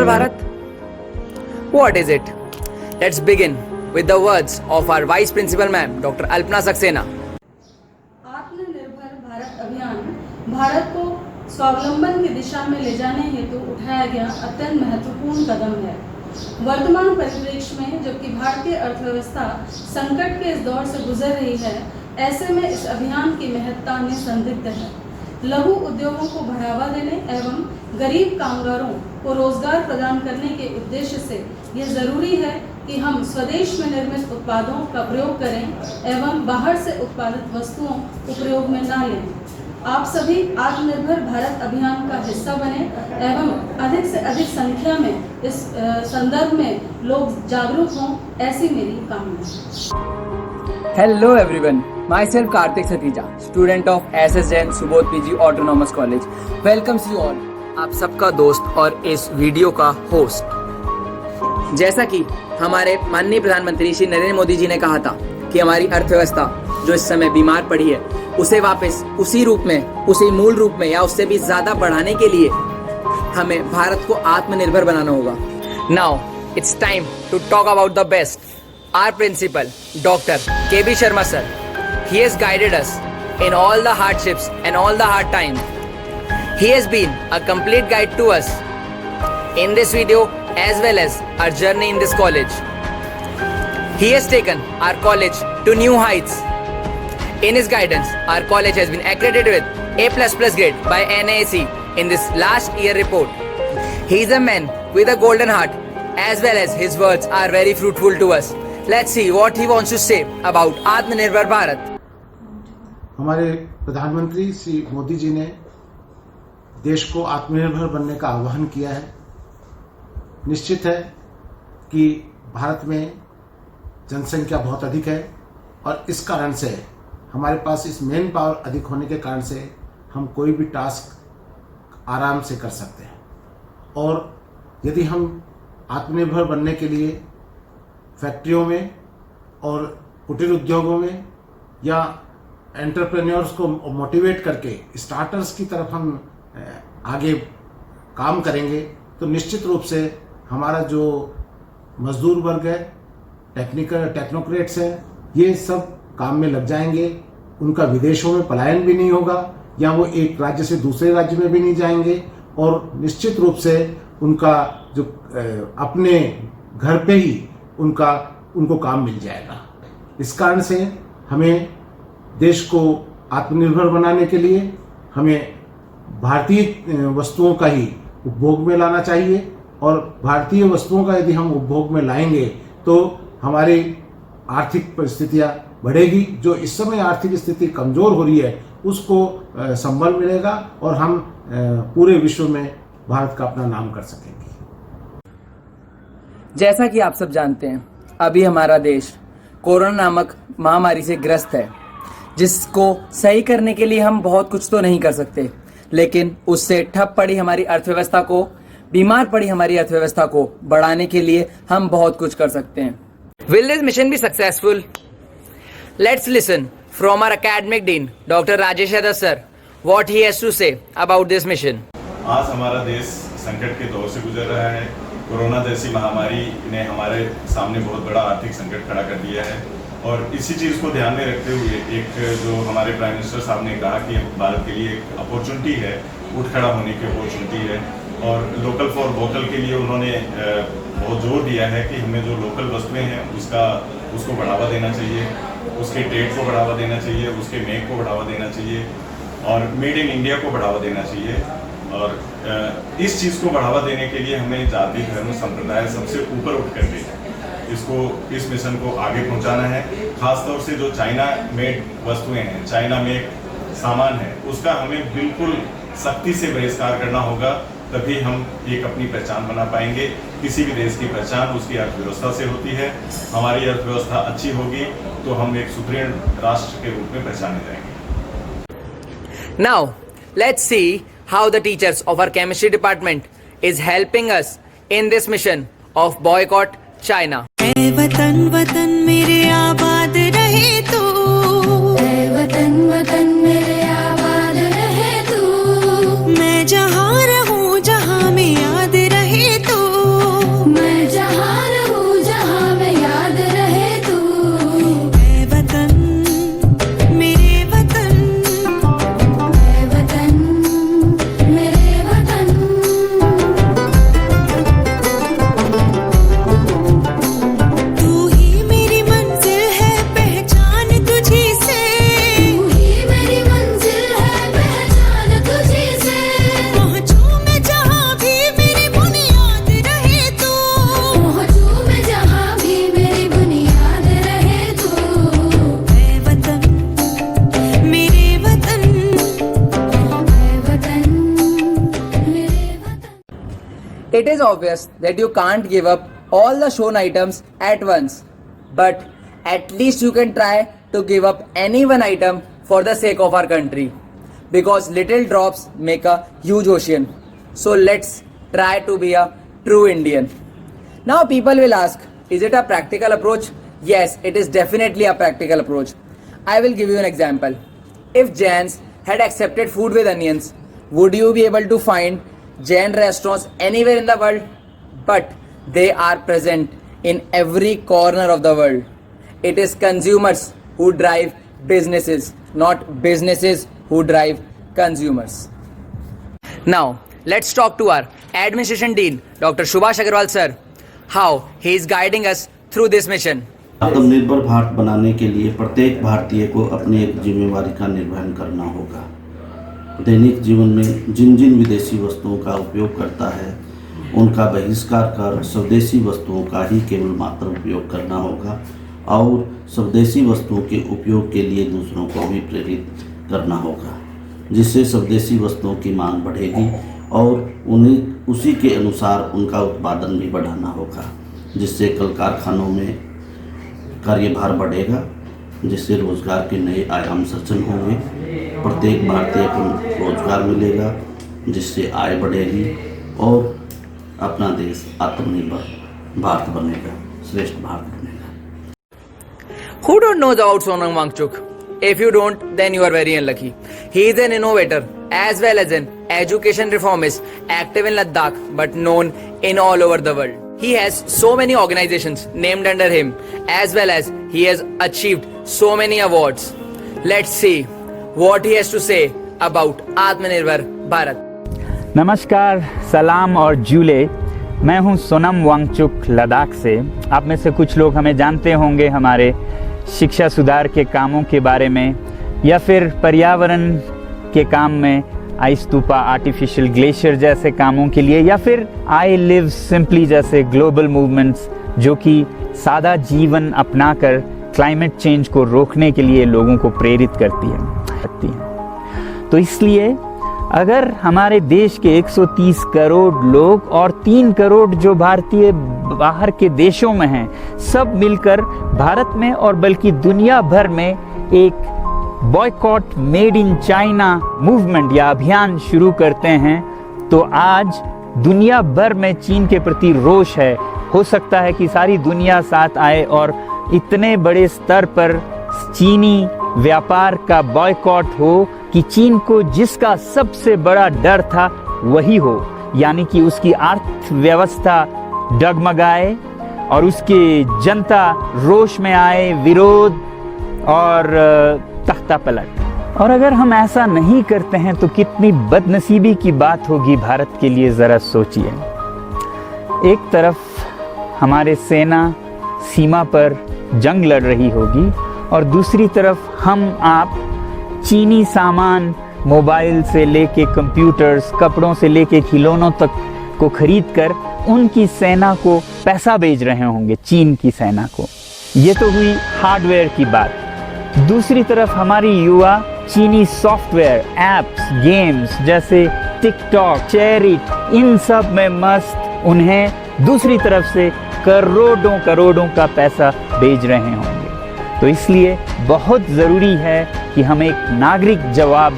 Bharat? What is it? Let's begin with the words of our Vice Principal Ma'am, Dr. Alpna Saxena. आत्मनिर्भर भारत अभियान भारत को स्वावलंबन की दिशा में ले जाने हेतु उठाया गया अत्यंत महत्वपूर्ण कदम है। वर्तमान परिप्रेक्ष्य में जबकि भारतीय अर्थव्यवस्था संकट के इस दौर से गुजर रही है, ऐसे में इस अभियान की महत्ता निसंदिग्ध है। लघु उद्योगों को बढ़ावा देने एवं गरीब कामगारों को रोजगार प्रदान करने के उद्देश्य से यह जरूरी है कि हम स्वदेश में निर्मित उत्पादों का प्रयोग करें एवं बाहर से उत्पादित वस्तुओं को प्रयोग में न लें। आप सभी आत्मनिर्भर भारत अभियान का हिस्सा बने एवं अधिक से अधिक संख्या में इस संदर्भ में लोग जागरूक हों, ऐसी मेरी कामना है। Hello everyone, myself Karthik Satija, student of SSN Subodh PG Autonomous College, welcomes you all. आप सबका दोस्त और इस वीडियो का होस्ट। जैसा कि हमारे माननीय प्रधानमंत्री श्री नरेंद्र मोदी जी ने कहा था कि हमारी अर्थव्यवस्था जो इस समय बीमार पड़ी है, उसे वापस उसी रूप में, उसी मूल रूप में या उससे भी ज्यादा बढ़ाने के लिए हमें भारत को आत्मनिर्भर बनाना होगा। Now it's time to talk about the best. Our principal, Dr. K.B. Sharma sir, he has guided us in all the hardships and all the hard times. He has been a complete guide to us in this video as well as our journey in this college. He has taken our college to new heights. In his guidance, our college has been accredited with A++ grade by NAAC in this last year report. He is a man with a golden heart as well as his words are very fruitful to us. Let's see what he wants to say about Atmanirbhar Bharat. हमारे प्रधानमंत्री श्री मोदी जी ने देश को आत्मनिर्भर बनने का आह्वान किया है। निश्चित है कि भारत में जनसंख्या बहुत अधिक है और इस कारण से हमारे पास इस मेन पावर अधिक होने के कारण से हम कोई भी टास्क आराम से कर सकते हैं। और यदि हम आत्मनिर्भर बनने के लिए फैक्ट्रियों में और कुटीर उद्योगों में या एंटरप्रेन्योर्स को मोटिवेट करके स्टार्टर्स की तरफ हम आगे काम करेंगे तो निश्चित रूप से हमारा जो मजदूर वर्ग है, टेक्नोक्रेट्स हैं, ये सब काम में लग जाएंगे। उनका विदेशों में पलायन भी नहीं होगा या वो एक राज्य से दूसरे राज्य में भी नहीं जाएंगे और निश्चित रूप से उनका जो अपने घर पे ही उनको काम मिल जाएगा। इस कारण से हमें देश को आत्मनिर्भर बनाने के लिए हमें भारतीय वस्तुओं का ही उपभोग में लाना चाहिए और भारतीय वस्तुओं का यदि हम उपभोग में लाएंगे तो हमारी आर्थिक परिस्थितियां बढ़ेगी। जो इस समय आर्थिक स्थिति कमजोर हो रही है उसको संबल मिलेगा और हम पूरे विश्व में भारत का अपना नाम कर सकेंगे। जैसा कि आप सब जानते हैं, अभी हमारा देश कोरोना नामक महामारी से ग्रस्त है, जिसको सही करने के लिए हम बहुत कुछ तो नहीं कर सकते, लेकिन उससे ठप पड़ी हमारी अर्थव्यवस्था को, बीमार पड़ी हमारी अर्थव्यवस्था को बढ़ाने के लिए हम बहुत कुछ कर सकते हैं। Will this mission be successful? Let's listen from our academic dean, Dr. Rajesh Yadav sir, what he has to say about this mission. आज हमारा देश संकट के दौर से गुजर रहा है। कोरोना जैसी महामारी ने हमारे सामने बहुत बड़ा आर्थिक संकट खड़ा कर दिया है और इसी चीज़ को ध्यान में रखते हुए एक जो हमारे प्राइम मिनिस्टर साहब ने कहा कि भारत के लिए एक अपॉर्चुनिटी है, उठ खड़ा होने की अपॉर्चुनिटी है और लोकल फॉर वोकल के लिए उन्होंने बहुत जोर दिया है कि हमें जो लोकल वस्तुएं हैं उसको बढ़ावा देना चाहिए, उसके ट्रेड को बढ़ावा देना चाहिए, उसके मेक को बढ़ावा देना चाहिए और मेड इन इंडिया को बढ़ावा देना चाहिए। और इस चीज़ को बढ़ावा देने के लिए हमें जाति, धर्म, संप्रदाय सबसे ऊपर उठ करके इस मिशन को आगे पहुंचाना है। खासतौर से जो चाइना मेड वस्तुएं हैं, चाइना मेड सामान है, उसका हमें बिल्कुल सख्ती से बहिष्कार करना होगा, तभी हम एक अपनी पहचान बना पाएंगे। किसी भी देश की पहचान उसकी अर्थव्यवस्था से होती है। हमारी अर्थव्यवस्था अच्छी होगी तो हम एक सुदृढ़ राष्ट्र के रूप में पहचाने जाएंगे। Now, let's see how the teachers of our chemistry department is helping us in this mission of boycott China. ऐ वतन वतन मेरे आबाद रहे तू, ऐ वतन वतन मेरे आबाद रहे तू, मैं जहाँ रहूँ जहाँ में याद रहे तू, It is obvious that you can't give up all the shown items at once, but at least you can try to give up any one item for the sake of our country, because little drops make a huge ocean. So let's try to be a true Indian. Now people will ask, is it a practical approach? Yes, it is definitely a practical approach. I will give you an example. If Jains had accepted food with onions, would you be able to find Jain restaurants anywhere in the world? But they are present in every corner of the world. It is consumers who drive businesses, not businesses who drive consumers. Now, let's talk to our Administration Dean, Dr. Subhash Agarwal sir, how he is guiding us through this mission. आत्मनिर्भर भारत बनाने के लिए प्रत्येक भारतीय को अपनी एक जिम्मेवारी का निर्वहन करना होगा। दैनिक जीवन में जिन जिन विदेशी वस्तुओं का उपयोग करता है उनका बहिष्कार कर स्वदेशी वस्तुओं का ही केवल मात्र उपयोग करना होगा और स्वदेशी वस्तुओं के उपयोग के लिए दूसरों को भी प्रेरित करना होगा, जिससे स्वदेशी वस्तुओं की मांग बढ़ेगी और उन्हें उसी के अनुसार उनका उत्पादन भी बढ़ाना होगा, जिससे कल कारखानों में कार्यभार बढ़ेगा, जिससे रोजगार के नए आयाम सृजन होंगे, प्रत्येक भारतीय को रोजगार मिलेगा, जिससे आय बढ़ेगी और अपना देश आत्मनिर्भर भारत बनेगा, श्रेष्ठ भारत बनेगा। Who don't know about Sonam Wangchuk? If you don't, then you are very unlucky. He is an innovator as well as an education reformist, active in Ladakh but known in all over the world. He has so many organizations named under him, as well as he has achieved so many awards. Let's see what he has to say about Atmanirbhar Bharat. नमस्कार, सलाम और जूले। मैं हूं सोनम वांगचुक लद्दाख से। आप में से कुछ लोग हमें जानते होंगे हमारे शिक्षा सुधार के कामों के बारे में, या फिर पर्यावरण के काम में आई स्तूपा आर्टिफिशियल ग्लेशियर जैसे कामों के लिए, या फिर आई लिव सिंपली जैसे ग्लोबल मूवमेंट्स जो कि सादा जीवन अपनाकर क्लाइमेट चेंज को रोकने के लिए लोगों को प्रेरित करती है। तो इसलिए अगर हमारे देश के 130 करोड़ लोग और 3 करोड़ जो भारतीय बाहर के देशों में हैं, सब मिलकर भारत में और बल्कि दुनिया भर में एक boycott made in China movement या अभियान शुरू करते हैं, तो आज दुनिया भर में चीन के प्रति रोष है। हो सकता है कि सारी दुनिया साथ आए और इतने बड़े स्तर पर चीनी व्यापार का बॉयकॉट हो कि चीन को जिसका सबसे बड़ा डर था वही हो, यानी कि उसकी अर्थव्यवस्था डगमगाए और उसकी जनता रोष में आए, विरोध और तख्ता पलट। और अगर हम ऐसा नहीं करते हैं तो कितनी बदनसीबी की बात होगी भारत के लिए, ज़रा सोचिए। एक तरफ हमारे सेना सीमा पर जंग लड़ रही होगी और दूसरी तरफ हम आप चीनी सामान, मोबाइल से लेके कंप्यूटर्स, कपड़ों से लेके खिलौनों तक को खरीद कर उनकी सेना को पैसा भेज रहे होंगे, चीन की सेना को। ये तो हुई हार्डवेयर की बात। दूसरी तरफ हमारी युवा चीनी सॉफ्टवेयर, एप्स, गेम्स जैसे टिकटॉक, चेरिट, इन सब में मस्त, उन्हें दूसरी तरफ से करोड़ों करोड़ों का पैसा भेज रहे होंगे। तो इसलिए बहुत ज़रूरी है कि हम एक नागरिक जवाब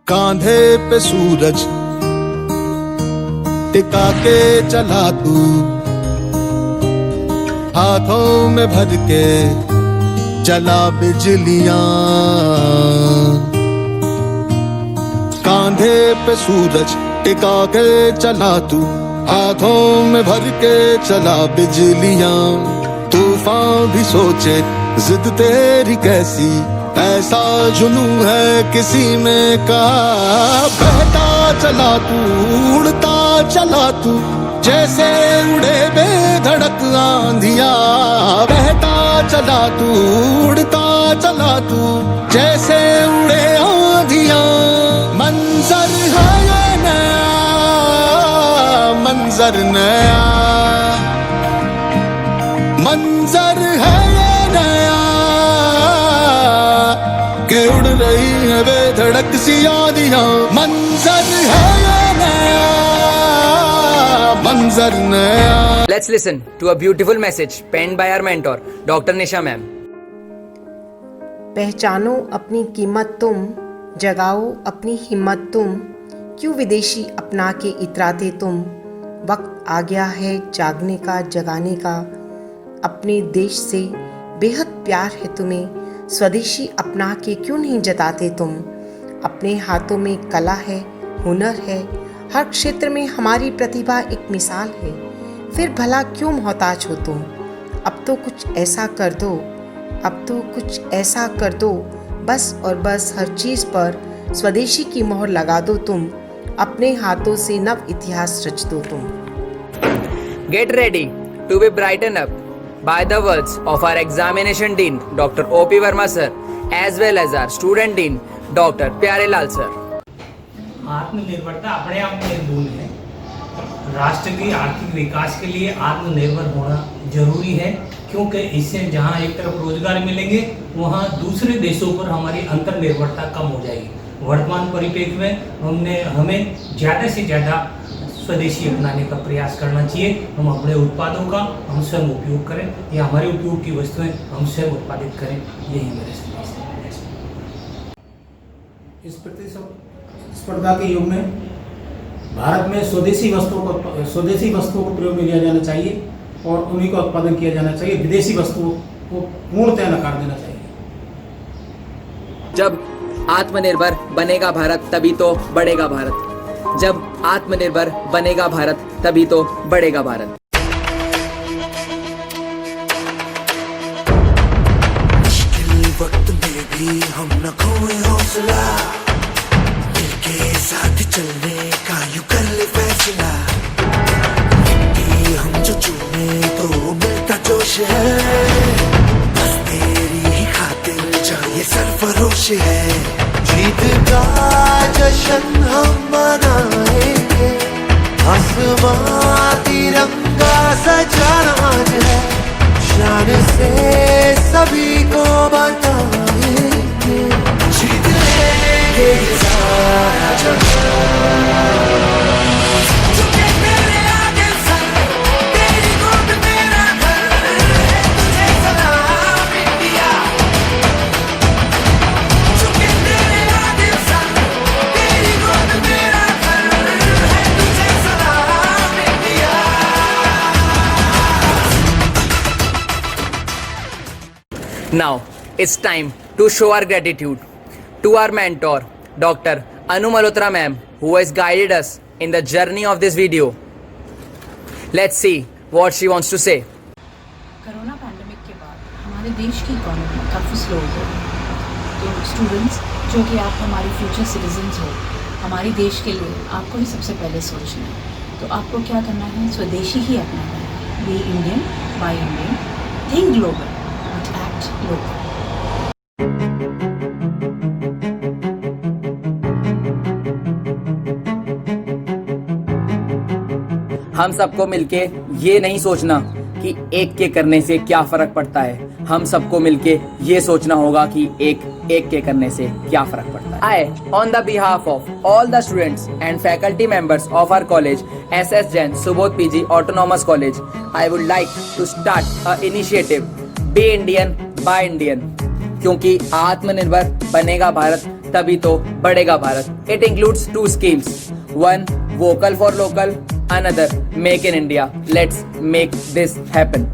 कांधे पे सूरज टिका के चला तू, हाथों में भर के चला बिजलियां। कांधे पे सूरज टिका के चला तू, हाथों में भर के चला बिजलियां। तूफान भी सोचे जिद तेरी कैसी, ऐसा जुनू है किसी में कहा। बहता चला तू, उड़ता चला तू, जैसे उड़े बेधड़क आंधिया। बहता चला तू, उड़ता चला तू, जैसे उड़े आंधिया। मंजर है ये नया, नया मंजर है ये नया कि उड़ रही है बेधड़क सी यादियां मंजर है ये नया मंजर नया Let's listen to a beautiful message penned by our mentor, Dr. Nisha ma'am. पहचानो अपनी कीमत तुम, जगाओ अपनी हिम्मत तुम, क्यों विदेशी अपना के इतराते तुम। वक्त आ गया है जागने का, जगाने का, अपने देश से बेहद प्यार है तुम्हें, स्वदेशी अपना के क्यों नहीं जताते तुम। अपने हाथों में कला है, हुनर है, हर क्षेत्र में हमारी प्रतिभा एक मिसाल है, फिर भला क्यों मोहताज हो तुम। अब तो कुछ ऐसा कर दो, अब तो कुछ ऐसा कर दो, बस और बस हर चीज़ पर स्वदेशी की मोहर लगा दो तुम, अपने हाथों से नव इतिहास रच दो तुम। Get ready to be brightened up by the words of our examination dean, Dr. O.P. Verma sir, as well as our student dean, Dr. प्यारे लाल sir. आत्मनिर्भरता अपने आप में एक गुण है। राष्ट्र की आर्थिक विकास के लिए आत्मनिर्भर होना जरूरी है, क्योंकि इससे जहां एक तरफ रोजगार मिलेंगे वहां दूसरे देशों पर हमारी अंतर्निर्भरता कम हो जाएगी। वर्तमान परिप्रेक्ष्य में हमें ज़्यादा से ज़्यादा स्वदेशी अपनाने का प्रयास करना चाहिए। हम अपने उत्पादों का हम स्वयं उपयोग करें या हमारे उपयोग की वस्तुएं हम स्वयं उत्पादित करें, यही मेरे संदेश है। इस प्रतिस्पर्धा के युग में भारत में स्वदेशी वस्तुओं को प्रयोग में लिया जाना चाहिए और उन्हीं का उत्पादन किया जाना चाहिए। विदेशी वस्तुओं को पूर्णतः नकार देना चाहिए। जब आत्मनिर्भर बनेगा भारत तभी तो बढ़ेगा भारत। जब आत्मनिर्भर बनेगा भारत तभी तो बढ़ेगा भारत। मुश्किल वक्त में भी हम न खोए हौसला, मिलके साथ चलने का यूं कर ले फैसला। मिट्टी हम जो चूमे तो मिलता जोश है, बस तेरी ही खातिर चाहिए सरफरोश है। जीत का जश्न हम मनाएंगे, आसमां तिरंगा सजा आज है, शान से सभी को बताएंगे, जीत लेंगे ये सारा जहां। Now it's time to show our gratitude to our mentor, Dr. Anu Malhotra ma'am, who has guided us in the journey of this video. Let's see what she wants to say. Corona pandemic के बाद हमारे देश की economy काफ़ी slow हो गई, तो students जो कि आप हमारे फ्यूचर सिटीजन्स हो, हमारे देश के लिए आपको ही सबसे पहले सोचना है। तो आपको क्या करना है, स्वदेशी ही अपनाना है। Be Indian, buy Indian, think global, but act local. हम सबको मिलके ये नहीं सोचना कि एक के करने से क्या फर्क पड़ता है, हम सबको मिलके ये सोचना होगा कि एक के करने से क्या फर्क पड़ता है। I, on the behalf of all the students and faculty members of our college, SS Jain Subodh PG Autonomous College, I would like to start a initiative, Be Indian, Buy Indian, क्योंकि आत्मनिर्भर बनेगा भारत तभी तो बढ़ेगा Bharat. It includes 2 schemes, one vocal for local, another make in India. Let's make this happen.